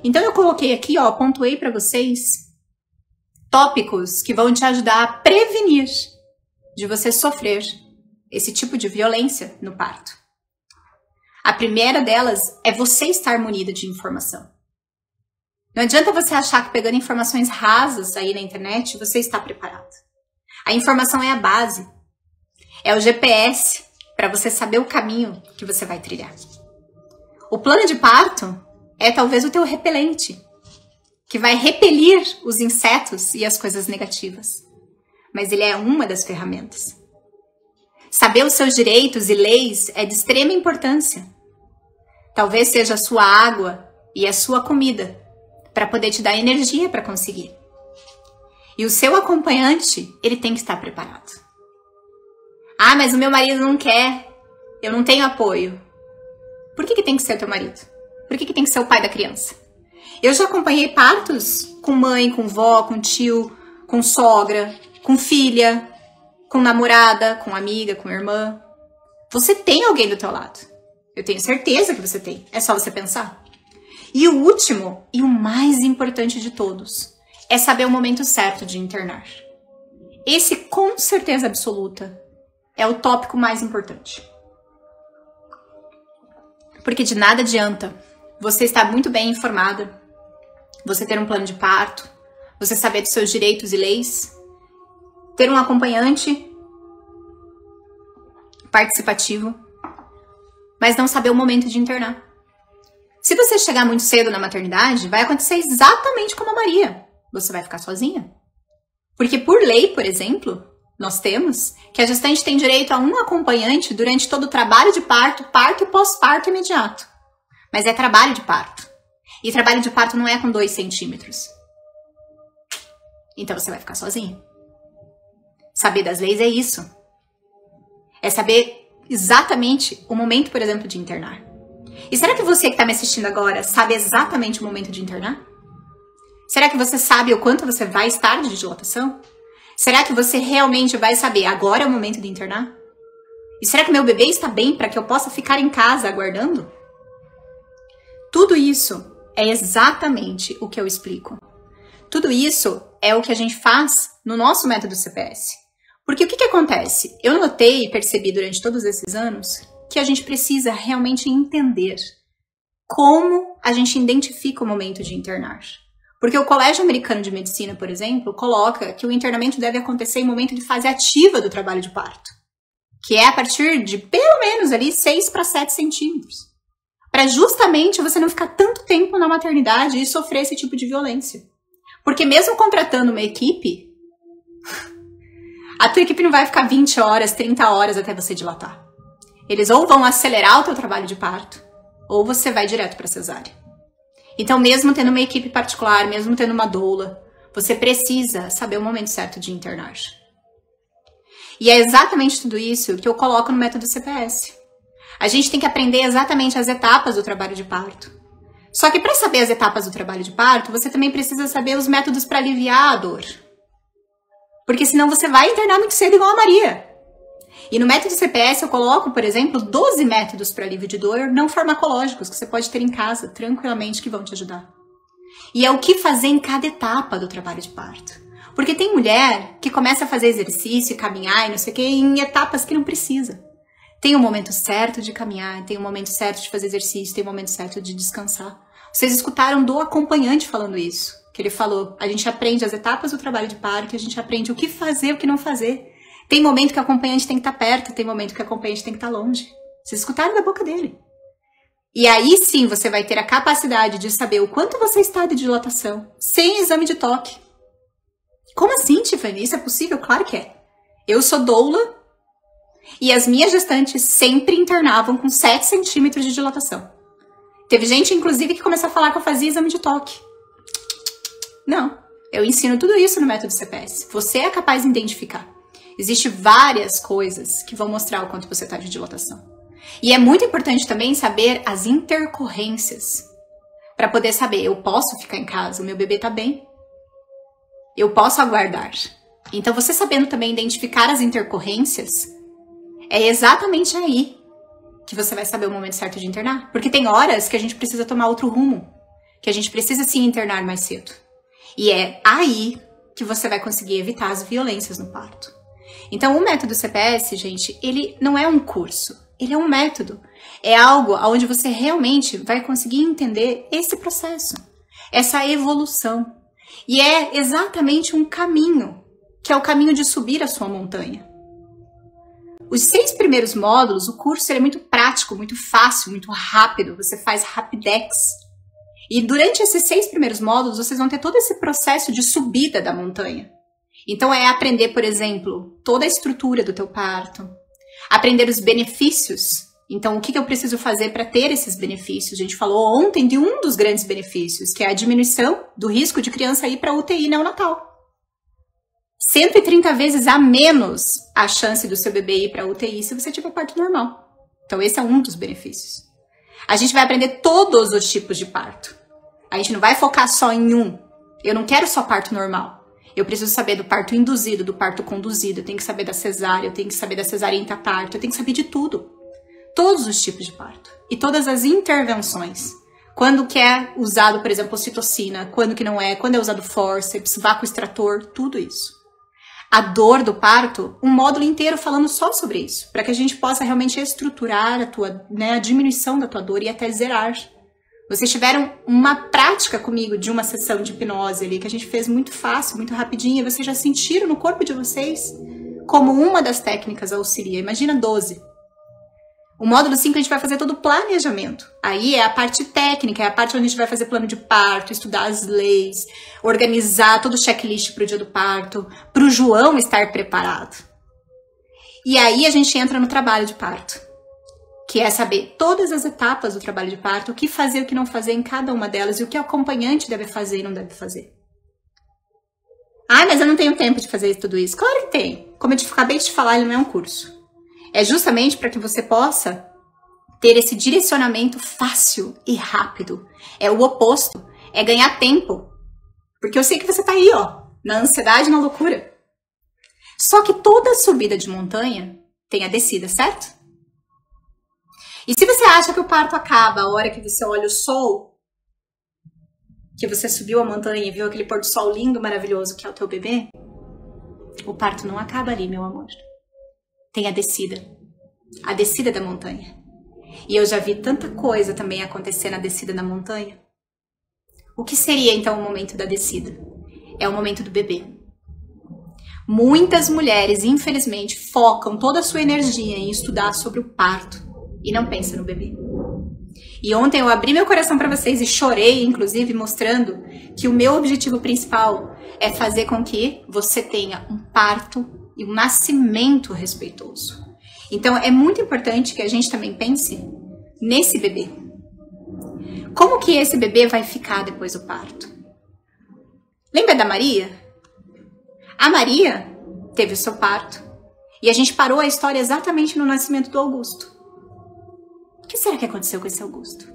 Então eu coloquei aqui, ó, pontuei para vocês tópicos que vão te ajudar a prevenir de você sofrer esse tipo de violência no parto. A primeira delas é você estar munida de informação. Não adianta você achar que pegando informações rasas aí na internet, você está preparado. A informação é a base. É o GPS para você saber o caminho que você vai trilhar. O plano de parto é talvez o teu repelente, que vai repelir os insetos e as coisas negativas. Mas ele é uma das ferramentas. Saber os seus direitos e leis é de extrema importância. Talvez seja a sua água e a sua comida, para poder te dar energia para conseguir. E o seu acompanhante, ele tem que estar preparado. Ah, mas o meu marido não quer, eu não tenho apoio. Por que tem que ser o teu marido? Por que tem que ser o pai da criança? Eu já acompanhei partos com mãe, com vó, com tio, com sogra, com filha, com namorada, com amiga, com irmã. Você tem alguém do teu lado. Eu tenho certeza que você tem. É só você pensar. E o último, e o mais importante de todos, é saber o momento certo de internar. Esse, com certeza absoluta, é o tópico mais importante. Porque de nada adianta você estar muito bem informada, você ter um plano de parto, você saber dos seus direitos e leis, ter um acompanhante participativo, mas não saber o momento de internar. Se você chegar muito cedo na maternidade, vai acontecer exatamente como a Maria. Você vai ficar sozinha. Porque por lei, por exemplo, nós temos que a gestante tem direito a um acompanhante durante todo o trabalho de parto, parto e pós-parto imediato. Mas é trabalho de parto. E trabalho de parto não é com 2 centímetros. Então você vai ficar sozinha. Saber das leis é isso. É saber exatamente o momento, por exemplo, de internar. E será que você que está me assistindo agora sabe exatamente o momento de internar? Será que você sabe o quanto você vai estar de dilatação? Será que você realmente vai saber agora é o momento de internar? E será que meu bebê está bem para que eu possa ficar em casa aguardando? Tudo isso é exatamente o que eu explico. Tudo isso é o que a gente faz no nosso método CPS. Porque o que acontece? Eu notei e percebi durante todos esses anos que a gente precisa realmente entender como a gente identifica o momento de internar. Porque o Colégio Americano de Medicina, por exemplo, coloca que o internamento deve acontecer em momento de fase ativa do trabalho de parto, que é a partir de pelo menos ali 6 para 7 centímetros, para justamente você não ficar tanto tempo na maternidade e sofrer esse tipo de violência. Porque mesmo contratando uma equipe, a tua equipe não vai ficar 20 horas, 30 horas até você dilatar. Eles ou vão acelerar o teu trabalho de parto, ou você vai direto para cesárea. Então, mesmo tendo uma equipe particular, mesmo tendo uma doula, você precisa saber o momento certo de internar. E é exatamente tudo isso que eu coloco no método CPS. A gente tem que aprender exatamente as etapas do trabalho de parto. Só que para saber as etapas do trabalho de parto, você também precisa saber os métodos para aliviar a dor. Porque senão você vai internar muito cedo igual a Maria. E no método CPS eu coloco, por exemplo, 12 métodos para alívio de dor não farmacológicos que você pode ter em casa, tranquilamente, que vão te ajudar. E é o que fazer em cada etapa do trabalho de parto. Porque tem mulher que começa a fazer exercício, caminhar e não sei o que, em etapas que não precisa. Tem o momento certo de caminhar, tem o momento certo de fazer exercício, tem o momento certo de descansar. Vocês escutaram do acompanhante falando isso, que ele falou, a gente aprende as etapas do trabalho de parto, a gente aprende o que fazer e o que não fazer. Tem momento que o acompanhante tem que estar perto, tem momento que o acompanhante tem que estar longe. Vocês escutaram da boca dele. E aí sim você vai ter a capacidade de saber o quanto você está de dilatação, sem exame de toque. Como assim, Tiffany? Isso é possível? Claro que é. Eu sou doula e as minhas gestantes sempre internavam com 7 centímetros de dilatação. Teve gente, inclusive, que começou a falar que eu fazia exame de toque. Não, eu ensino tudo isso no método CPS. Você é capaz de identificar. Existem várias coisas que vão mostrar o quanto você está de dilatação. E é muito importante também saber as intercorrências. Para poder saber, eu posso ficar em casa, o meu bebê está bem. Eu posso aguardar. Então você sabendo também identificar as intercorrências, é exatamente aí que você vai saber o momento certo de internar. Porque tem horas que a gente precisa tomar outro rumo. que a gente precisa se internar mais cedo. E é aí que você vai conseguir evitar as violências no parto. Então, o método CPS, gente, ele não é um curso, ele é um método. É algo onde você realmente vai conseguir entender esse processo, essa evolução. E é exatamente um caminho, que é o caminho de subir a sua montanha. Os 6 primeiros módulos, o curso é muito prático, muito fácil, muito rápido, você faz rapidex. E durante esses 6 primeiros módulos, vocês vão ter todo esse processo de subida da montanha. Então é aprender, por exemplo, toda a estrutura do teu parto, aprender os benefícios. Então, o que eu preciso fazer para ter esses benefícios? A gente falou ontem de um dos grandes benefícios, que é a diminuição do risco de criança ir para a UTI neonatal. 130 vezes a menos a chance do seu bebê ir para a UTI se você tiver parto normal. Então, esse é um dos benefícios. A gente vai aprender todos os tipos de parto. A gente não vai focar só em um. Eu não quero só parto normal. Eu preciso saber do parto induzido, do parto conduzido, eu tenho que saber da cesárea, eu tenho que saber da cesárea intraparto, eu tenho que saber de tudo. Todos os tipos de parto. E todas as intervenções. Quando que é usado, por exemplo, ocitocina, quando que não é, quando é usado forceps, vácuo extrator, tudo isso. A dor do parto, um módulo inteiro falando só sobre isso, para que a gente possa realmente estruturar a diminuição da tua dor e até zerar. Vocês tiveram uma prática comigo de uma sessão de hipnose ali, que a gente fez muito fácil, muito rapidinho, e vocês já sentiram no corpo de vocês como uma das técnicas auxilia. Imagina 12. O módulo 5 a gente vai fazer todo o planejamento. Aí é a parte técnica, é a parte onde a gente vai fazer plano de parto, estudar as leis, organizar todo o checklist para o dia do parto, para o João estar preparado. E aí a gente entra no trabalho de parto, que é saber todas as etapas do trabalho de parto, o que fazer e o que não fazer em cada uma delas, e o que o acompanhante deve fazer e não deve fazer. Ah, mas eu não tenho tempo de fazer tudo isso. Claro que tem. Como eu acabei de te falar, ele não é um curso. É justamente para que você possa ter esse direcionamento fácil e rápido. É o oposto. É ganhar tempo. Porque eu sei que você tá aí, ó, na ansiedade e na loucura. Só que toda subida de montanha tem a descida, certo? E se você acha que o parto acaba a hora que você olha o sol, que você subiu a montanha e viu aquele pôr do sol lindo, maravilhoso que é o teu bebê, o parto não acaba ali, meu amor. Tem a descida da montanha. E eu já vi tanta coisa também acontecer na descida da montanha. O que seria então o momento da descida? É o momento do bebê. Muitas mulheres, infelizmente, focam toda a sua energia em estudar sobre o parto e não pensam no bebê. E ontem eu abri meu coração para vocês e chorei, inclusive, mostrando que o meu objetivo principal é fazer com que você tenha um parto e um nascimento respeitoso. Então, é muito importante que a gente também pense nesse bebê. Como que esse bebê vai ficar depois do parto? Lembra da Maria? A Maria teve o seu parto e a gente parou a história exatamente no nascimento do Augusto. O que será que aconteceu com esse Augusto?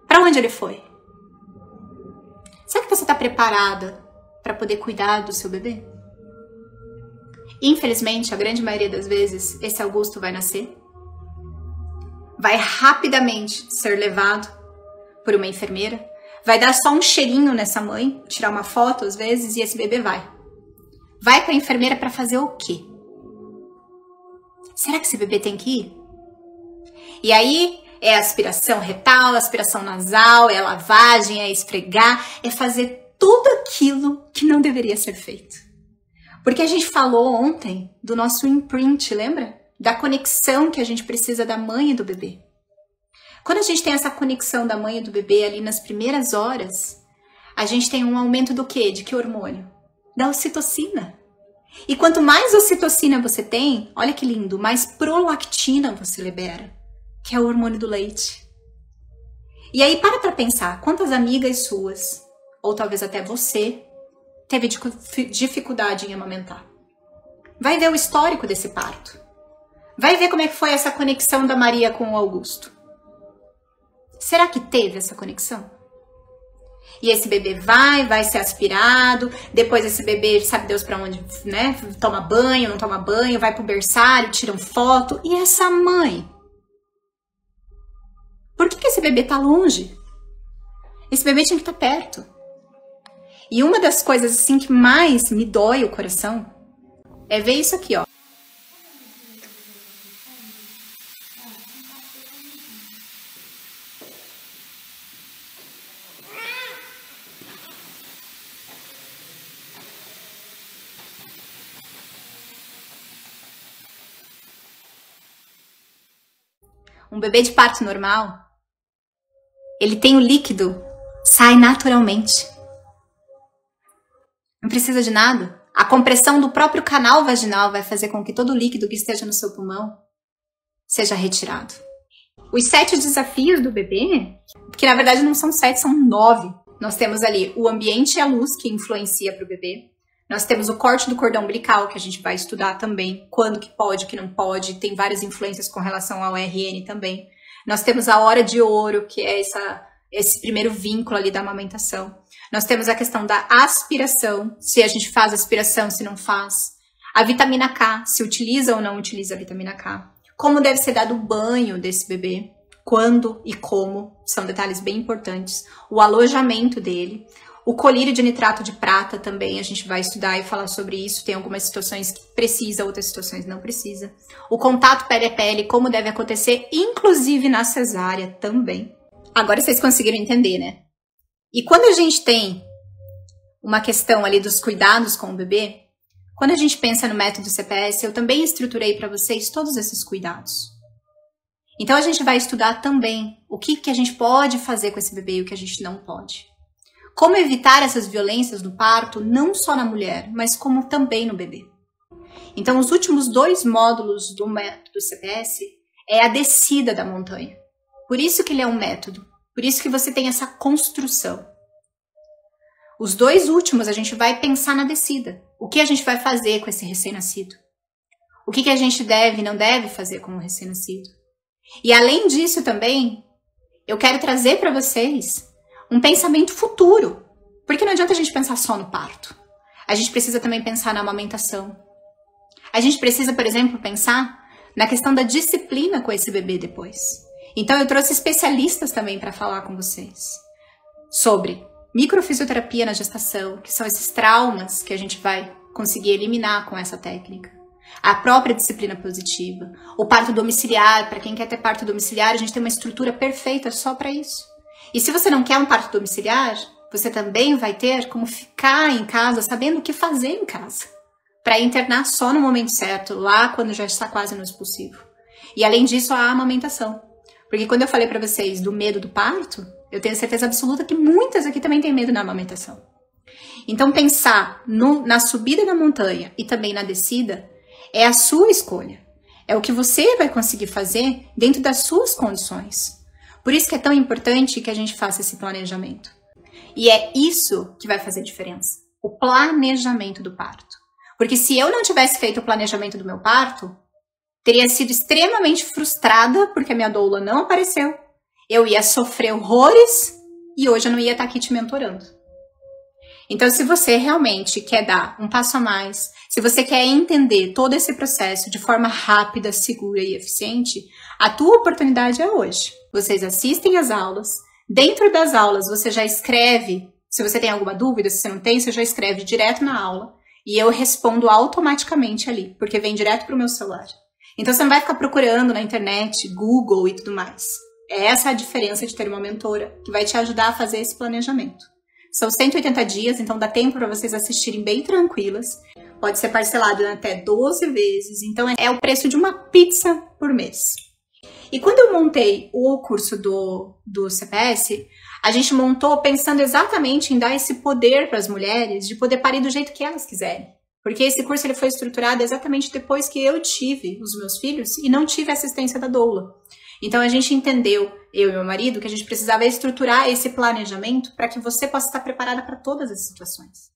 Para onde ele foi? Será que você está preparada para poder cuidar do seu bebê? Infelizmente, a grande maioria das vezes, esse Augusto vai nascer, vai rapidamente ser levado por uma enfermeira, vai dar só um cheirinho nessa mãe, tirar uma foto às vezes, e esse bebê vai. Vai para a enfermeira para fazer o quê? Será que esse bebê tem que ir? E aí é aspiração retal, aspiração nasal, é lavagem, é esfregar, é fazer tudo aquilo que não deveria ser feito. Porque a gente falou ontem do nosso imprint, lembra? Da conexão que a gente precisa da mãe e do bebê. Quando a gente tem essa conexão da mãe e do bebê ali nas primeiras horas, a gente tem um aumento do quê? De que hormônio? Da ocitocina. E quanto mais ocitocina você tem, olha que lindo, mais prolactina você libera, que é o hormônio do leite. E aí para pensar, quantas amigas suas, ou talvez até você, teve dificuldade em amamentar? Vai ver o histórico desse parto. Vai ver como é que foi essa conexão da Maria com o Augusto. Será que teve essa conexão? E esse bebê vai ser aspirado, depois esse bebê, sabe Deus pra onde, né? Toma banho, não toma banho, vai pro berçário, tiram foto. E essa mãe? Por que esse bebê tá longe? Esse bebê tinha que estar perto. E uma das coisas assim que mais me dói o coração é ver isso aqui, ó. Um bebê de parto normal, ele tem o líquido, sai naturalmente. Não precisa de nada. A compressão do próprio canal vaginal vai fazer com que todo o líquido que esteja no seu pulmão seja retirado. Os 7 desafios do bebê, que na verdade não são 7, são 9. Nós temos ali o ambiente e a luz que influencia para o bebê. Nós temos o corte do cordão umbilical, que a gente vai estudar também, quando que pode, que não pode, tem várias influências com relação ao RN também. Nós temos a hora de ouro, que é esse primeiro vínculo ali da amamentação. Nós temos a questão da aspiração, se a gente faz aspiração, se não faz. A vitamina K, se utiliza ou não utiliza a vitamina K. Como deve ser dado o banho desse bebê, quando e como, são detalhes bem importantes. O alojamento dele. O colírio de nitrato de prata também, a gente vai estudar e falar sobre isso. Tem algumas situações que precisa, outras situações não precisa. O contato pele a pele, como deve acontecer, inclusive na cesárea também. Agora vocês conseguiram entender, né? E quando a gente tem uma questão ali dos cuidados com o bebê, quando a gente pensa no método CPS, eu também estruturei para vocês todos esses cuidados. Então a gente vai estudar também o que a gente pode fazer com esse bebê e o que a gente não pode. Como evitar essas violências do parto, não só na mulher, mas como também no bebê. Então, os últimos 2 módulos do método CPS é a descida da montanha. Por isso que ele é um método. Por isso que você tem essa construção. Os 2 últimos, a gente vai pensar na descida. O que a gente vai fazer com esse recém-nascido? O que a gente deve e não deve fazer com o recém-nascido? E além disso também, eu quero trazer para vocês um pensamento futuro. Porque não adianta a gente pensar só no parto. A gente precisa também pensar na amamentação. A gente precisa, por exemplo, pensar na questão da disciplina com esse bebê depois. Então eu trouxe especialistas também para falar com vocês sobre microfisioterapia na gestação, que são esses traumas que a gente vai conseguir eliminar com essa técnica. A própria disciplina positiva. O parto domiciliar, para quem quer ter parto domiciliar, a gente tem uma estrutura perfeita só para isso. E se você não quer um parto domiciliar, você também vai ter como ficar em casa sabendo o que fazer em casa. Para internar só no momento certo, lá quando já está quase no expulsivo. E além disso, a amamentação. Porque quando eu falei para vocês do medo do parto, eu tenho certeza absoluta que muitas aqui também têm medo na amamentação. Então pensar na subida da montanha e também na descida é a sua escolha. É o que você vai conseguir fazer dentro das suas condições. Por isso que é tão importante que a gente faça esse planejamento. E é isso que vai fazer diferença. O planejamento do parto. Porque se eu não tivesse feito o planejamento do meu parto, teria sido extremamente frustrada porque a minha doula não apareceu. Eu ia sofrer horrores e hoje eu não ia estar aqui te mentorando. Então, se você realmente quer dar um passo a mais, se você quer entender todo esse processo de forma rápida, segura e eficiente, a tua oportunidade é hoje. Vocês assistem às aulas, dentro das aulas você já escreve, se você tem alguma dúvida, se você não tem, você já escreve direto na aula e eu respondo automaticamente ali, porque vem direto para o meu celular. Então você não vai ficar procurando na internet, Google e tudo mais. Essa é a diferença de ter uma mentora que vai te ajudar a fazer esse planejamento. São 180 dias, então dá tempo para vocês assistirem bem tranquilas. Pode ser parcelado em até 12 vezes, então é o preço de uma pizza por mês. E quando eu montei o curso do CPS, a gente montou pensando exatamente em dar esse poder para as mulheres de poder parir do jeito que elas quiserem. Porque esse curso ele foi estruturado exatamente depois que eu tive os meus filhos e não tive assistência da doula. Então a gente entendeu, eu e meu marido, que a gente precisava estruturar esse planejamento para que você possa estar preparada para todas as situações.